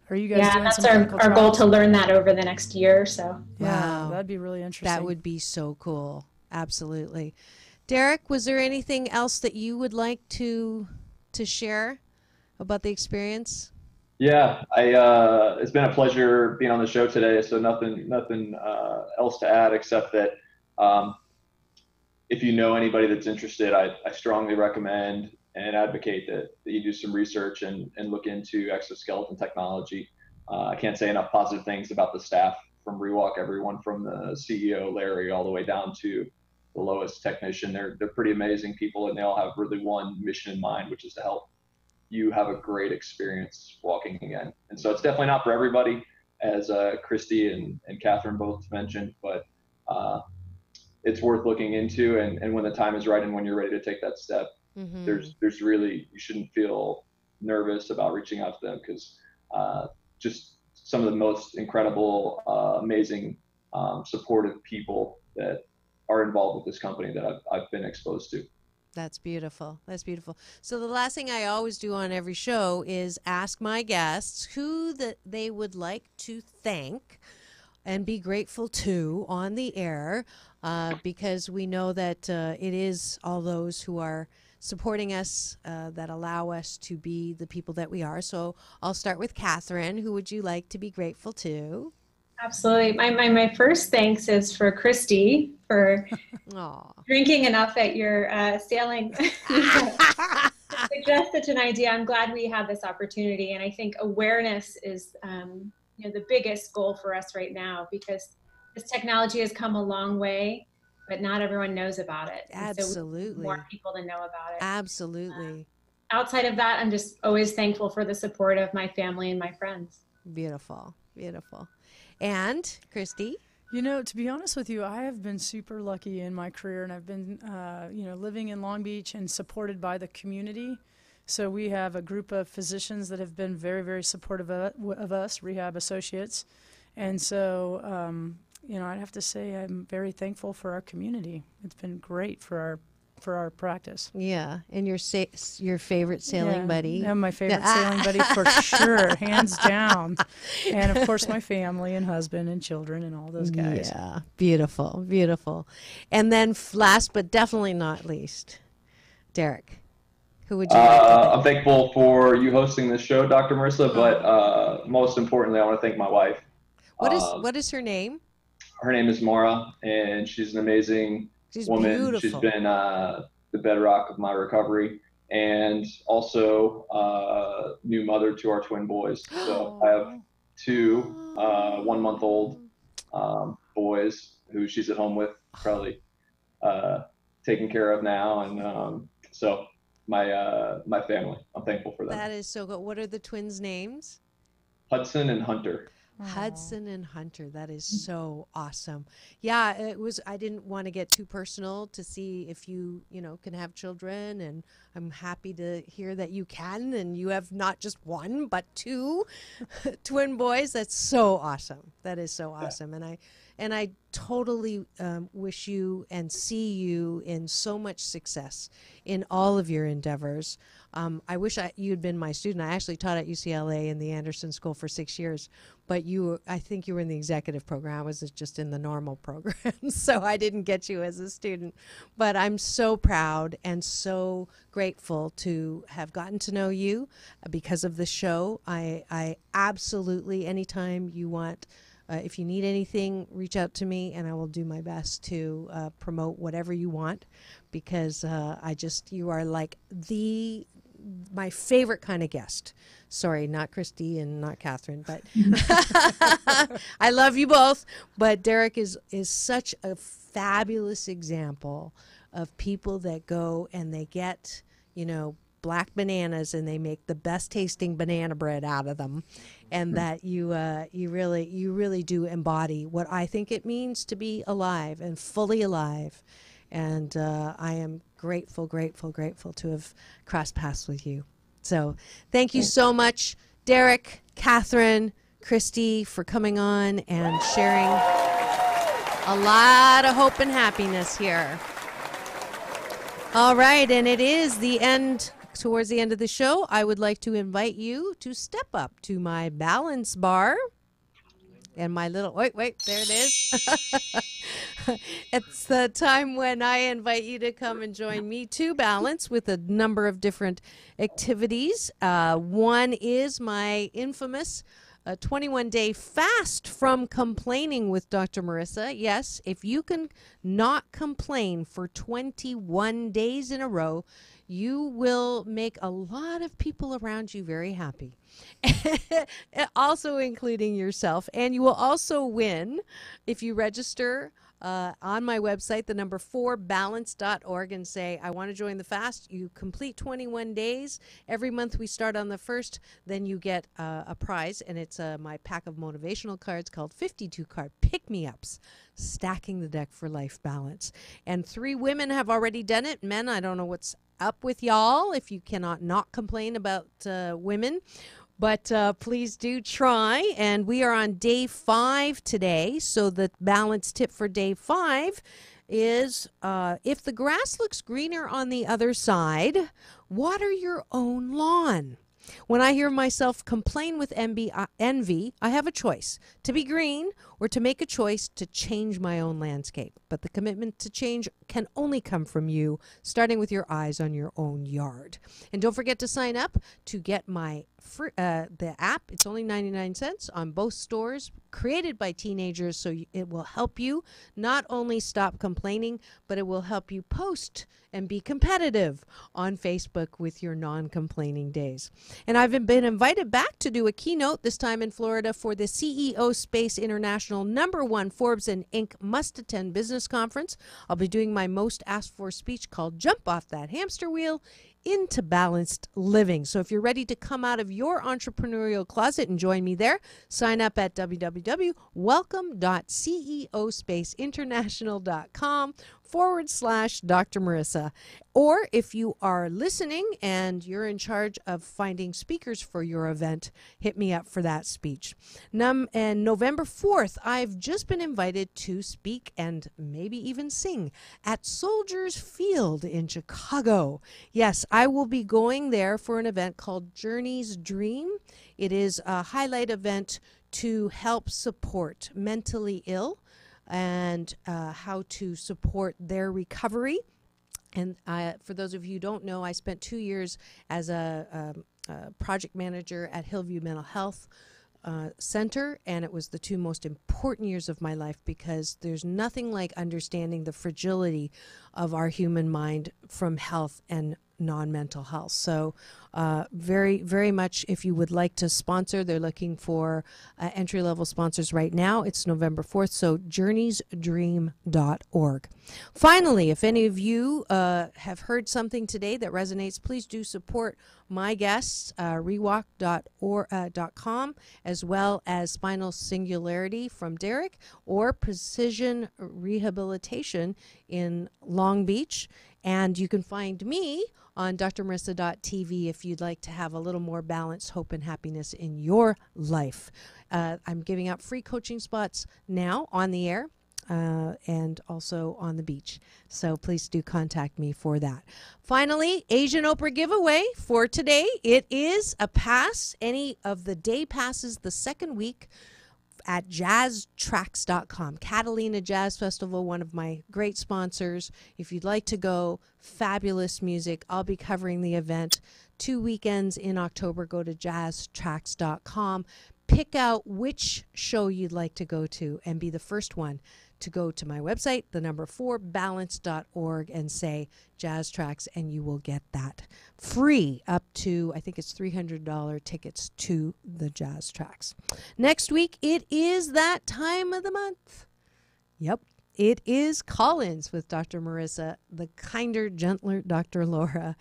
Are you guys doing that's some our goal to learn that over the next year or so. Yeah, that'd be really interesting. That would be so cool. Absolutely. Derek, was there anything else that you would like to share about the experience? Yeah, it's been a pleasure being on the show today. So nothing else to add except that if you know anybody that's interested, I strongly recommend and advocate that you do some research and look into exoskeleton technology. I can't say enough positive things about the staff from ReWalk, everyone from the CEO, Larry, all the way down to the lowest technician. They're pretty amazing people, and they all have really one mission in mind, which is to help you have a great experience walking again. And so it's definitely not for everybody, as Christy and Catherine both mentioned, but it's worth looking into. And when the time is right and when you're ready to take that step, there's really, you shouldn't feel nervous about reaching out to them, because just some of the most incredible, amazing, supportive people that are involved with this company that I've been exposed to. That's beautiful. That's beautiful. So the last thing I always do on every show is ask my guests who they would like to thank and be grateful to on the air, because we know that it is all those who are supporting us that allow us to be the people that we are. So I'll start with Catherine. Who would you like to be grateful to? Absolutely. My first thanks is for Christy for drinking enough at your sailing to suggest such an idea. I'm glad we have this opportunity, and I think awareness is the biggest goal for us right now, because this technology has come a long way, but not everyone knows about it. Absolutely. So we need more people to know about it. Absolutely. Outside of that, I'm just always thankful for the support of my family and my friends. Beautiful. Beautiful. And Christy? To be honest with you, I have been super lucky in my career, and I've been, living in Long Beach and supported by the community. So we have a group of physicians that have been very, very supportive of us, rehab associates. And so, I'd have to say I'm very thankful for our community. It's been great for our practice. Yeah, and your favorite sailing buddy. Yeah, my favorite sailing buddy for sure, hands down. And of course my family and husband and children and all those guys. Yeah, beautiful, beautiful. And then last but definitely not least, Derek. Who would you like to thank? I'm thankful for you hosting this show, Dr. Marissa, but most importantly, I want to thank my wife. What is her name? Her name is Maura, and she's an amazing woman. Beautiful. She's been the bedrock of my recovery, and also new mother to our twin boys. So I have two 1-month-old boys who she's at home with, probably taken care of now, and so my family. I'm thankful for them. That is so good. What are the twins' names? Hudson and Hunter. Hudson and Hunter. That is so awesome. Yeah, I didn't want to get too personal to see if you can have children, and I'm happy to hear that you can, and you have not just one but two twin boys. That's so awesome. That is so awesome. And I totally wish you and see you in so much success in all of your endeavors. I wish you'd been my student. I actually taught at UCLA in the Anderson School for 6 years, but I think you were in the executive program. I was just in the normal program, so I didn't get you as a student. But I'm so proud and so grateful to have gotten to know you because of the show. I absolutely, anytime you want, if you need anything, reach out to me, and I will do my best to promote whatever you want, because you are like my favorite kind of guest. Sorry, not Christy and not Catherine, but I love you both. But Derek is such a fabulous example of people that go and they get, black bananas and they make the best tasting banana bread out of them, and that you really do embody what I think it means to be alive and fully alive. And I am grateful to have crossed paths with you. So thank you so much, Derek, Catherine, Christy, for coming on and sharing a lot of hope and happiness here. All right, and it is towards the end of the show. I would like to invite you to step up to my balance bar. And my little, wait, there it is. It's the time when I invite you to come and join me to balance with a number of different activities. One is my infamous 21-day fast from complaining with Dr. Marissa. Yes, if you can not complain for 21 days in a row, you will make a lot of people around you very happy, also including yourself. And you will also win if you register on my website, the number 4balance.org, and say, I want to join the fast. You complete 21 days. Every month we start on the 1st. Then you get a prize, and it's my pack of motivational cards called 52 Card Pick-Me-Ups, Stacking the Deck for Life Balance. And 3 women have already done it. Men, I don't know what's up with y'all if you cannot not complain about women. But please do try. And we are on day 5 today. So the balance tip for day 5 is if the grass looks greener on the other side, water your own lawn. When I hear myself complain with envy, I have a choice: to be green or to make a choice to change my own landscape. But the commitment to change can only come from you, starting with your eyes on your own yard. And don't forget to sign up to get my the app. It's only 99 cents on both stores, created by teenagers, so it will help you not only stop complaining, but it will help you post and be competitive on Facebook with your non-complaining days. And I've been invited back to do a keynote, this time in Florida, for the CEO Space International #1 Forbes and Inc. must-attend business conference. I'll be doing my most asked for speech called Jump Off That Hamster Wheel into Balanced Living. So if you're ready to come out of your entrepreneurial closet and join me there, sign up at www.welcome.ceospaceinternational.com/Dr. Marissa. Or if you are listening and you're in charge of finding speakers for your event, hit me up for that speech. And November 4th, I've just been invited to speak and maybe even sing at Soldiers Field in Chicago. Yes, I will be going there for an event called Journey's Dream. It is a highlight event to help support mentally ill and how to support their recovery. And for those of you who don't know, I spent 2 years as a project manager at Hillview Mental Health Center, and it was the 2 most important years of my life, because there's nothing like understanding the fragility of our human mind from health and non-mental health. So very, very much, if you would like to sponsor, they're looking for entry-level sponsors right now. It's November 4th, so journeysdream.org. Finally, if any of you have heard something today that resonates, please do support my guests, rewalk.com, as well as Spinal Singularity from Derek, or Precision Rehabilitation in Long Beach. And you can find me on drmarissa.tv if you'd like to have a little more balance, hope, and happiness in your life. I'm giving out free coaching spots now on the air and also on the beach. So please do contact me for that. Finally, Asian Oprah giveaway for today. It is a pass, any of the day passes the second week at jazztracks.com. Catalina Jazz Festival, one of my great sponsors. If you'd like to go, fabulous music. I'll be covering the event 2 weekends in October. Go to jazztracks.com. Pick out which show you'd like to go to and be the first one to go to my website, the number 4balance.org, and say Jazz Tracks, and you will get that free up to, I think it's $300 tickets to the Jazz Tracks. Next week, it is that time of the month. Yep. It is Call-ins with Dr. Marissa, the kinder, gentler Dr. Laura.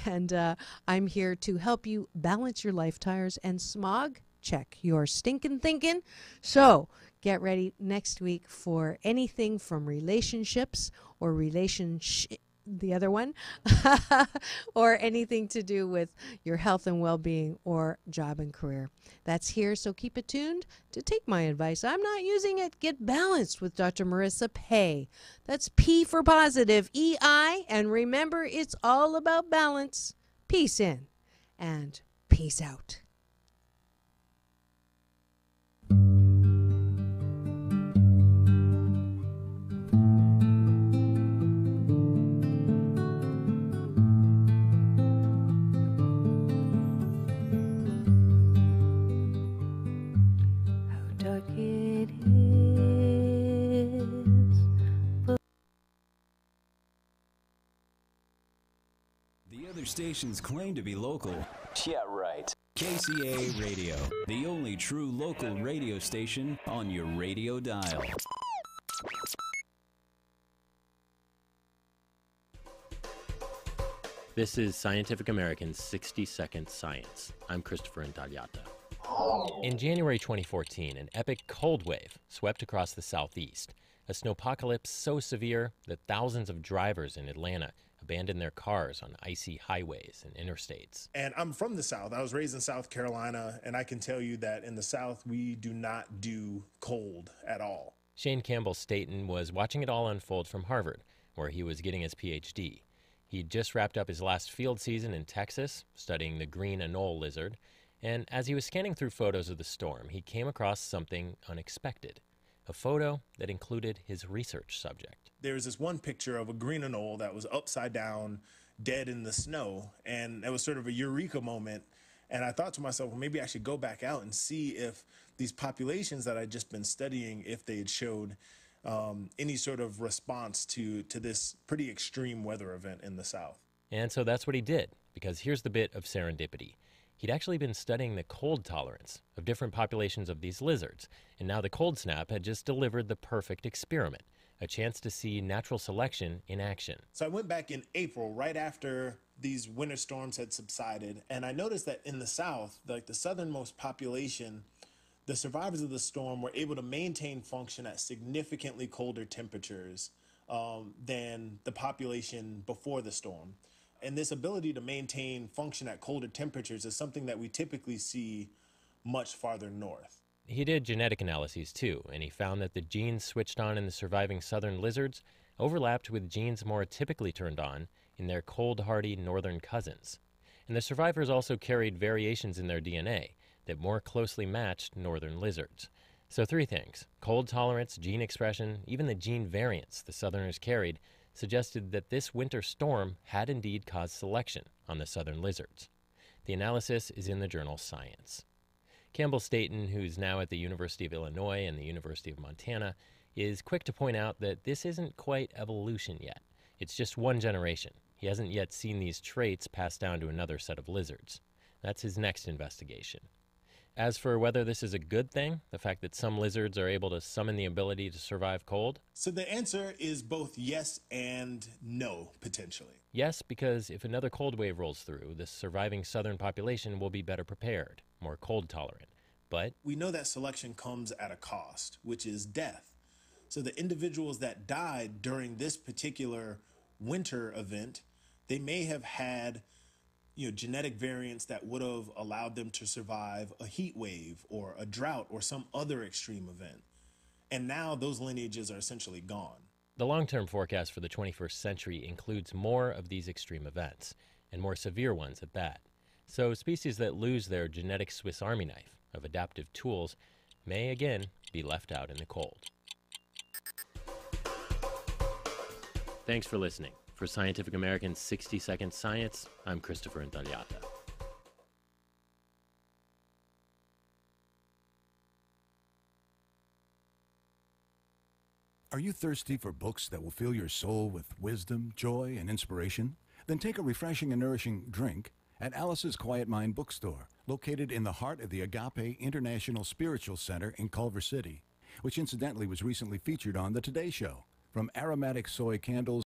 And I'm here to help you balance your life tires and smog check your stinking thinking. So get ready next week for anything from relationships or the other one, or anything to do with your health and well-being or job and career. That's here, so keep it tuned to Take My Advice. I'm not using it. Get balanced with Dr. Marissa Pay. That's P for positive, E-I, and remember, it's all about balance. Peace in and peace out. The other stations claim to be local. Yeah, right. KCAA Radio, the only true local radio station on your radio dial. This is Scientific American's 60-Second Science. I'm Christopher Intagliata. In January 2014, an epic cold wave swept across the southeast, a snowpocalypse so severe that thousands of drivers in Atlanta abandoned their cars on icy highways and interstates. And I'm from the South. I was raised in South Carolina, and I can tell you that in the South, we do not do cold at all. Shane Campbell Staton was watching it all unfold from Harvard, where he was getting his PhD. He'd just wrapped up his last field season in Texas, studying the green anole lizard, and as he was scanning through photos of the storm, he came across something unexpected, a photo that included his research subject. There was this one picture of a green anole that was upside down, dead in the snow, and it was sort of a eureka moment. And I thought to myself, well, maybe I should go back out and see if these populations that I'd just been studying, if they had showed any sort of response to this pretty extreme weather event in the South. And so that's what he did, because here's the bit of serendipity. He'd actually been studying the cold tolerance of different populations of these lizards, and now the cold snap had just delivered the perfect experiment, a chance to see natural selection in action. So I went back in April, right after these winter storms had subsided, and I noticed that in the South, like the southernmost population, the survivors of the storm were able to maintain function at significantly colder temperatures than the population before the storm. And this ability to maintain function at colder temperatures is something that we typically see much farther north. He did genetic analyses too, and he found that the genes switched on in the surviving southern lizards overlapped with genes more typically turned on in their cold-hardy northern cousins. And the survivors also carried variations in their DNA that more closely matched northern lizards. So 3 things: cold tolerance, gene expression, even the gene variants the southerners carried suggested that this winter storm had indeed caused selection on the southern lizards. The analysis is in the journal Science. Campbell Staton, who's now at the University of Illinois and the University of Montana, is quick to point out that this isn't quite evolution yet. It's just one generation. He hasn't yet seen these traits passed down to another set of lizards. That's his next investigation. As for whether this is a good thing, the fact that some lizards are able to summon the ability to survive cold? So the answer is both yes and no, potentially. Yes, because if another cold wave rolls through, the surviving southern population will be better prepared, more cold tolerant. But we know that selection comes at a cost, which is death. So the individuals that died during this particular winter event, they may have had genetic variants that would have allowed them to survive a heat wave or a drought or some other extreme event. And now those lineages are essentially gone. The long-term forecast for the 21st century includes more of these extreme events, and more severe ones at that. So species that lose their genetic Swiss Army knife of adaptive tools may again be left out in the cold. Thanks for listening. For Scientific American's 60-Second Science, I'm Christopher Intagliata. Are you thirsty for books that will fill your soul with wisdom, joy, and inspiration? Then take a refreshing and nourishing drink at Alice's Quiet Mind Bookstore, located in the heart of the Agape International Spiritual Center in Culver City, which incidentally was recently featured on The Today Show. From aromatic soy candles